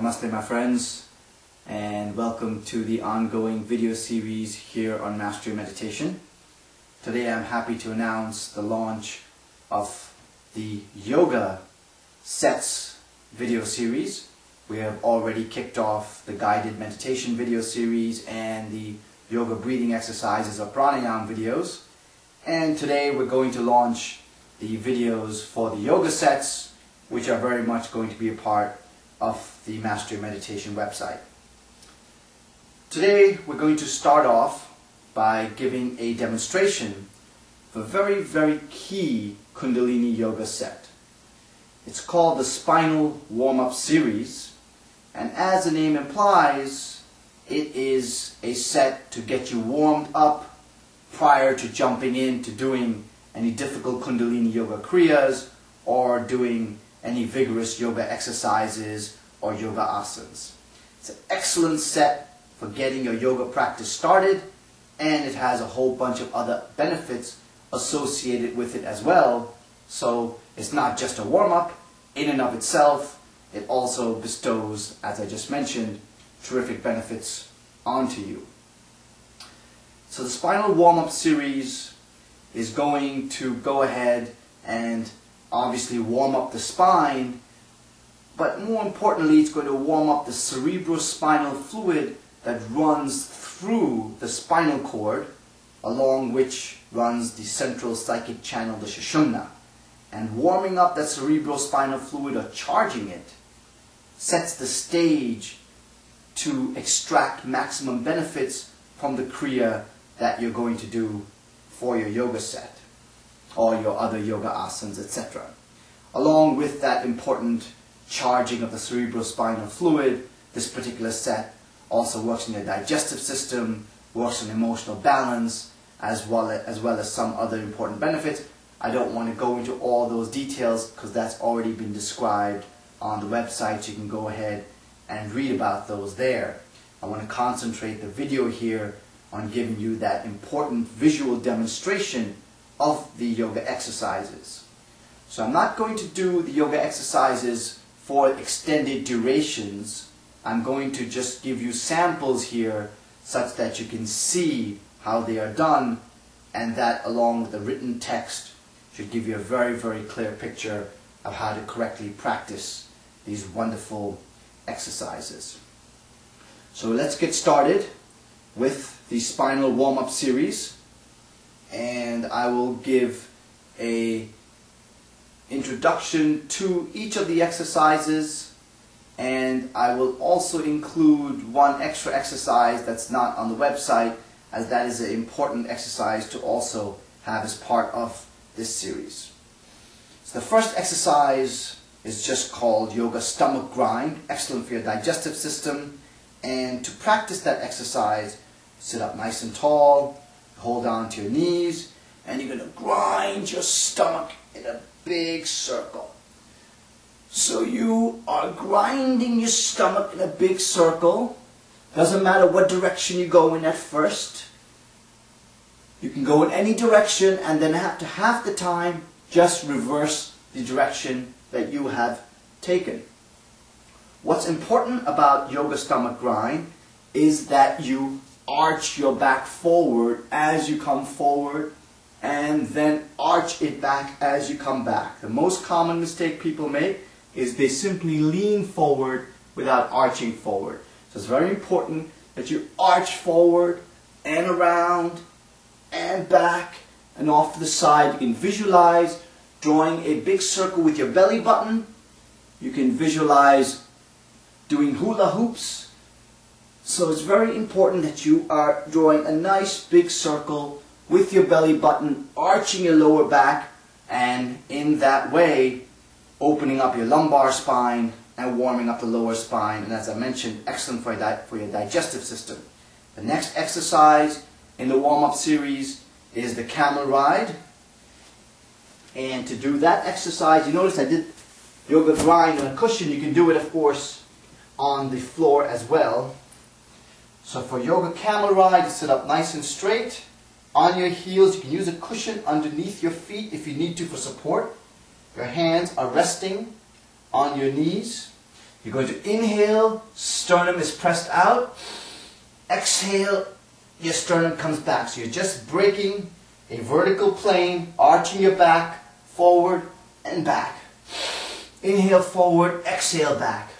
Namaste my friends, and welcome to the ongoing video series here on Mastery Meditation. Today I'm happy to announce the launch of the Yoga Sets video series. We have already kicked off the guided meditation video series and the yoga breathing exercises or pranayama videos. And today we're going to launch the videos for the yoga sets, which are very much going to be a part of the Mastery Meditation website. Today we're going to start off by giving a demonstration of a very key Kundalini yoga set. It's called the Spinal Warm-Up series, and as the name implies, it is a set to get you warmed up prior to jumping into doing any difficult Kundalini yoga kriyas or doing any vigorous yoga exercises or yoga asanas. It's an excellent set for getting your yoga practice started, and it has a whole bunch of other benefits associated with it as well. So it's not just a warm-up in and of itself, it also bestows, as I just mentioned, terrific benefits onto you. So the Spinal Warm-Up series is going to go ahead and obviously warm up the spine, but more importantly it's going to warm up the cerebrospinal fluid that runs through the spinal cord, along which runs the central psychic channel, the Sushumna. And warming up that cerebrospinal fluid, or charging it, sets the stage to extract maximum benefits from the kriya that you're going to do for your yoga set or your other yoga asanas, etc. Along with that important charging of the cerebrospinal fluid, this particular set also works in your digestive system, works on emotional balance, as well as some other important benefits. I don't want to go into all those details because that's already been described on the website. You can go ahead and read about those there. I want to concentrate the video here on giving you that important visual demonstration of the yoga exercises. So I'm not going to do the yoga exercises for extended durations. I'm going to just give you samples here such that you can see how they are done, and that along with the written text should give you a very clear picture of how to correctly practice these wonderful exercises. So let's get started with the Spinal Warm-Up series, and I will give a introduction to each of the exercises, and I will also include one extra exercise that's not on the website, as that is an important exercise to also have as part of this series. So the first exercise is just called Yoga Stomach Grind, excellent for your digestive system. And to practice that exercise, sit up nice and tall, hold on to your knees, and you're going to grind your stomach in a big circle. So you are grinding your stomach in a big circle. Doesn't matter what direction you go in at first. You can go in any direction, and then after half the time, just reverse the direction that you have taken. What's important about Yoga Stomach Grind is that you arch your back forward as you come forward, and then arch it back as you come back. The most common mistake people make is they simply lean forward without arching forward. So it's very important that you arch forward and around and back and off to the side. You can visualize drawing a big circle with your belly button. You can visualize doing hula hoops. So it's very important that you are drawing a nice big circle with your belly button, arching your lower back, and in that way opening up your lumbar spine and warming up the lower spine. And as I mentioned, excellent for your digestive system. The next exercise in the warm-up series is the Camel Ride. And to do that exercise, you notice I did yoga grind on a cushion. You can do it, of course, on the floor as well. So for Yoga Camel Ride, sit up nice and straight. On your heels, you can use a cushion underneath your feet if you need to for support. Your hands are resting on your knees. You're going to inhale, sternum is pressed out. Exhale, your sternum comes back. So you're just breaking a vertical plane, arching your back, forward and back. Inhale forward, exhale back.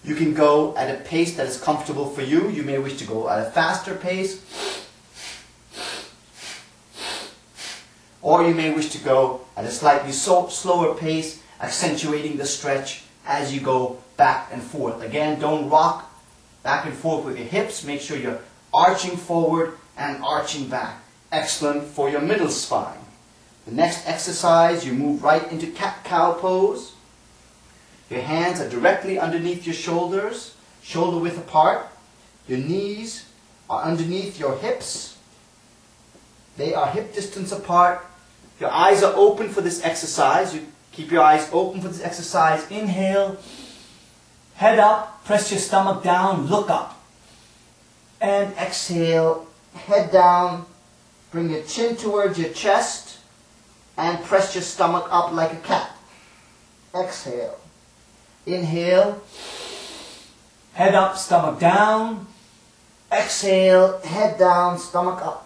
You can go at a pace that is comfortable for you. You may wish to go at a faster pace. Or you may wish to go at a slightly slower pace, accentuating the stretch as you go back and forth. Again, don't rock back and forth with your hips. Make sure you're arching forward and arching back. Excellent for your middle spine. The next exercise, you move right into cat-cow pose. Your hands are directly underneath your shoulders, shoulder width apart. Your knees are underneath your hips. They are hip distance apart. Your eyes are open for this exercise. You keep your eyes open for this exercise. Inhale, head up, press your stomach down, look up. And exhale, head down, bring your chin towards your chest, and press your stomach up like a cat. Exhale. Inhale, head up, stomach down. Exhale, head down, stomach up.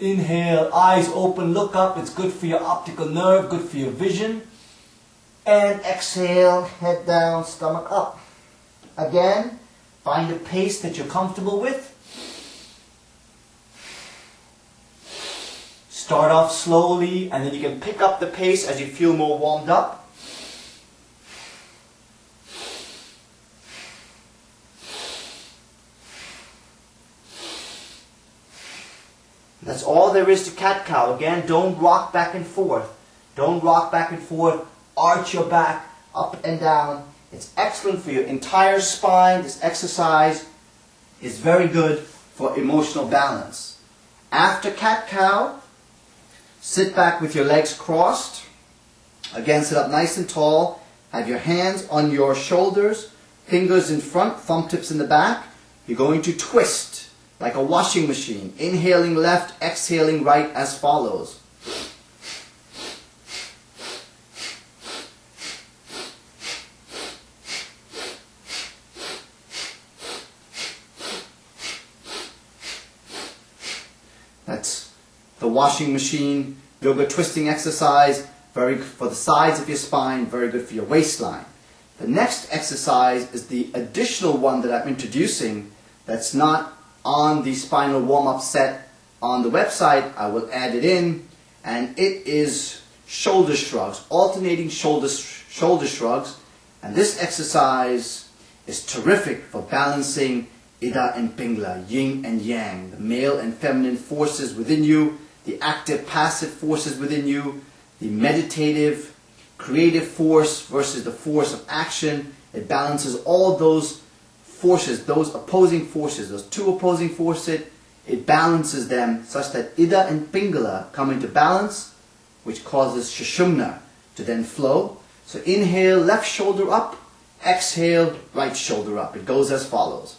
Inhale, eyes open, look up. It's good for your optical nerve, good for your vision. And exhale, head down, stomach up. Again, find a pace that you're comfortable with. Start off slowly, and then you can pick up the pace as you feel more warmed up. That's all there is to cat-cow. Again, don't rock back and forth. Don't rock back and forth. Arch your back up and down. It's excellent for your entire spine. This exercise is very good for emotional balance. After cat-cow, sit back with your legs crossed. Again, sit up nice and tall. Have your hands on your shoulders, fingers in front, thumb tips in the back. You're going to twist like a washing machine. Inhaling left, exhaling right as follows. That's the washing machine yoga twisting exercise, very good for the sides of your spine, very good for your waistline. The next exercise is the additional one that I'm introducing that's not on the Spinal Warm-Up set on the website. I will add it in, and it is shoulder shrugs, alternating shoulder shrugs. And this exercise is terrific for balancing Ida and Pingala, yin and yang, the male and feminine forces within you, the active passive forces within you, the meditative creative force versus the force of action. It balances all those forces, those opposing forces, those two opposing forces. It balances them such that Ida and Pingala come into balance, which causes Sushumna to then flow. So inhale, left shoulder up, exhale, right shoulder up. It goes as follows.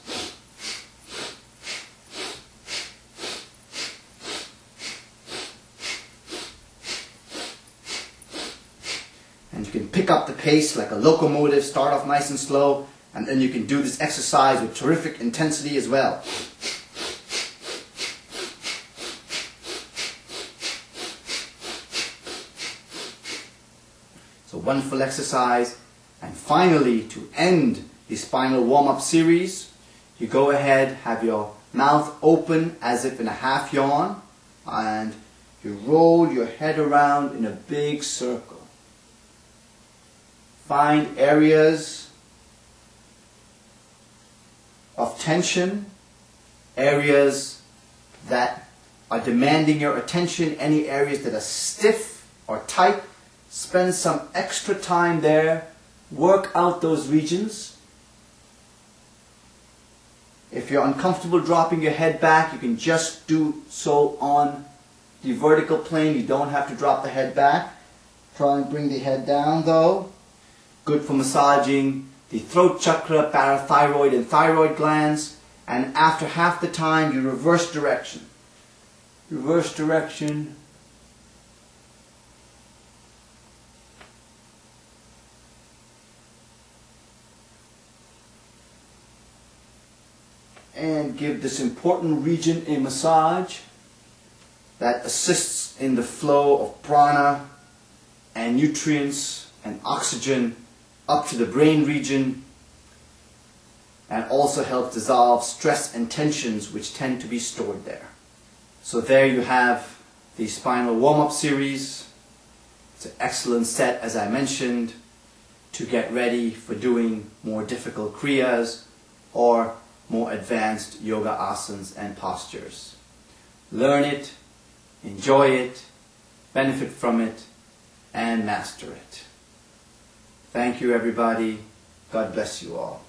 And you can pick up the pace like a locomotive, start off nice and slow, and then you can do this exercise with terrific intensity as well. So wonderful exercise. And finally, to end the Spinal Warm-Up series, you go ahead, have your mouth open as if in a half yawn, and you roll your head around in a big circle. Find areas of tension, areas that are demanding your attention, any areas that are stiff or tight. Spend some extra time there. Work out those regions. If you're uncomfortable dropping your head back, you can just do so on the vertical plane. You don't have to drop the head back. Try and bring the head down though. Good for massaging the throat chakra, parathyroid and thyroid glands. And after half the time, you reverse direction. Reverse direction. And give this important region a massage that assists in the flow of prana and nutrients and oxygen up to the brain region, and also helps dissolve stress and tensions which tend to be stored there. So there you have the Spinal Warm-Up series. It's an excellent set, as I mentioned, to get ready for doing more difficult kriyas or more advanced yoga asanas and postures. Learn it, enjoy it, benefit from it, and master it. Thank you, everybody. God bless you all.